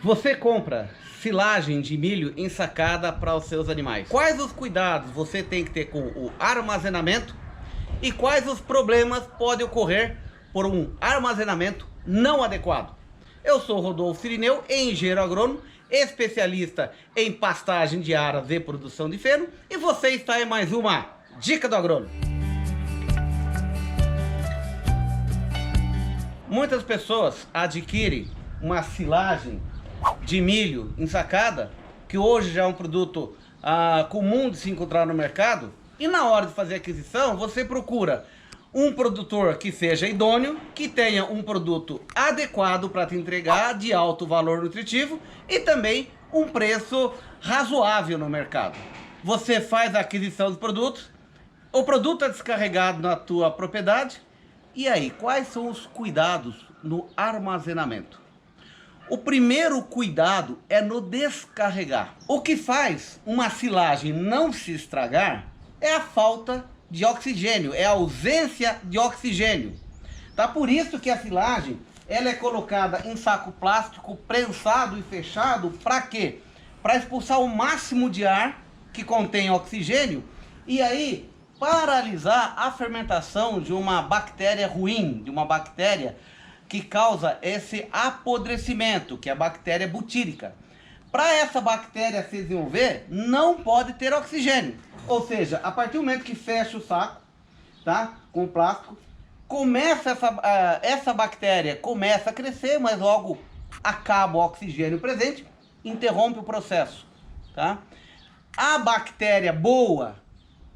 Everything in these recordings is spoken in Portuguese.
Você compra silagem de milho ensacada para os seus animais. Quais os cuidados você tem que ter com o armazenamento e quais os problemas podem ocorrer por um armazenamento não adequado? Eu sou Rodolfo Cirineu, engenheiro agrônomo, especialista em pastagem de aras e produção de feno, e você está em mais uma Dica do Agrônomo. Muitas pessoas adquirem uma silagem de milho ensacada, que hoje já é um produto comum de se encontrar no mercado, e na hora de fazer a aquisição você procura um produtor que seja idôneo, que tenha um produto adequado para te entregar, de alto valor nutritivo e também um preço razoável no mercado. Você faz a aquisição dos produtos, o produto é descarregado na tua propriedade, e aí, quais são os cuidados no armazenamento? O primeiro cuidado é no descarregar. O que faz uma silagem não se estragar é a falta de oxigênio, é a ausência de oxigênio. Tá? Por isso que a silagem ela é colocada em saco plástico prensado e fechado. Para quê? Para expulsar o máximo de ar que contém oxigênio e aí paralisar a fermentação de uma bactéria ruim, de uma bactéria que causa esse apodrecimento, que é a bactéria butírica. Para essa bactéria se desenvolver, não pode ter oxigênio. Ou seja, a partir do momento que fecha o saco, tá, com o plástico, começa essa bactéria começa a crescer, mas logo acaba o oxigênio presente, interrompe o processo, tá? A bactéria boa,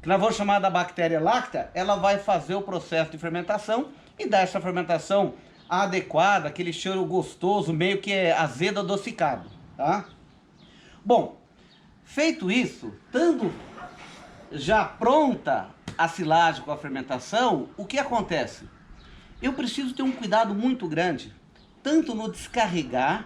que nós vamos chamar da bactéria lacta, ela vai fazer o processo de fermentação e dar essa fermentação adequada, aquele cheiro gostoso, meio que azedo adocicado, tá? Bom, feito isso, estando já pronta a silagem com a fermentação, o que acontece? Eu preciso ter um cuidado muito grande, tanto no descarregar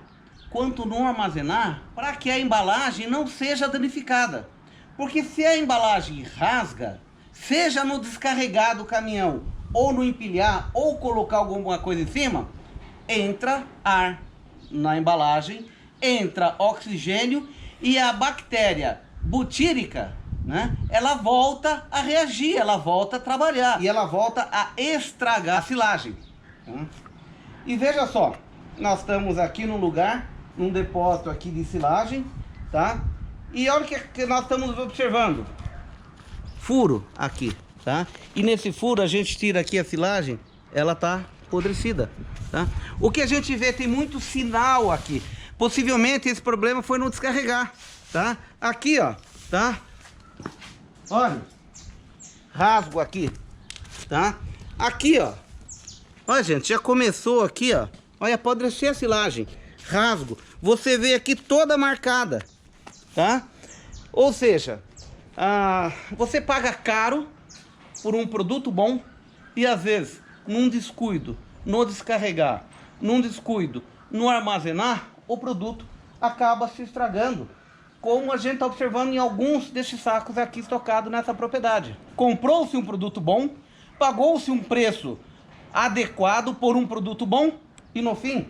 quanto no armazenar, para que a embalagem não seja danificada. Porque se a embalagem rasga, seja no descarregar do caminhão, ou no empilhar, ou colocar alguma coisa em cima, entra ar na embalagem, entra oxigênio e a bactéria butírica, né, ela volta a reagir, ela volta a trabalhar e ela volta a estragar a silagem. E veja só, nós estamos aqui num lugar, num depósito aqui de silagem, tá? E olha o que nós estamos observando. Furo aqui, tá? E nesse furo a gente tira aqui a silagem, ela tá apodrecida, tá? O que a gente vê, tem muito sinal aqui. Possivelmente esse problema foi no descarregar, tá? Aqui, ó, tá? Olha, rasgo aqui, tá? Aqui, ó. Olha, gente, já começou aqui, ó. Olha, apodrecer a silagem. Rasgo. Você vê aqui toda marcada, tá? Ou seja, você paga caro por um produto bom e às vezes num descuido, no descarregar, num descuido, no armazenar, o produto acaba se estragando, como a gente está observando em alguns desses sacos aqui estocados nessa propriedade. Comprou-se um produto bom, pagou-se um preço adequado por um produto bom e no fim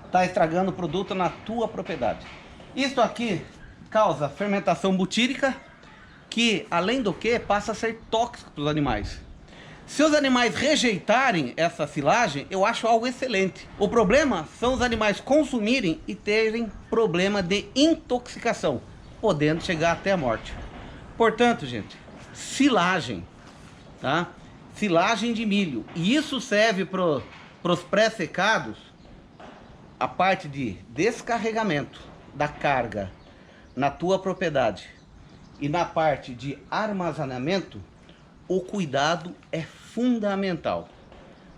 está estragando o produto na tua propriedade. Isso aqui causa fermentação butírica, que além do que passa a ser tóxico para os animais. Se os animais rejeitarem essa silagem, eu acho algo excelente. O problema são os animais consumirem e terem problema de intoxicação, podendo chegar até a morte. Portanto, gente, silagem, tá? Silagem de milho. E isso serve para os pré-secados, a parte de descarregamento da carga na tua propriedade e na parte de armazenamento. O cuidado é fundamental.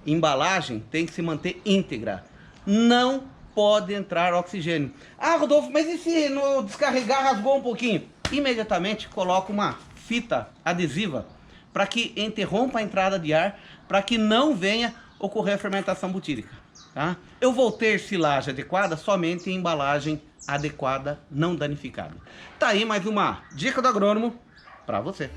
Embalagem tem que se manter íntegra. Não pode entrar oxigênio. Ah, Rodolfo, mas e se no descarregar rasgou um pouquinho? Imediatamente coloca uma fita adesiva para que interrompa a entrada de ar, para que não venha ocorrer a fermentação butírica, tá? Eu vou ter silagem adequada somente em embalagem adequada, não danificada. Tá aí mais uma dica do agrônomo para você.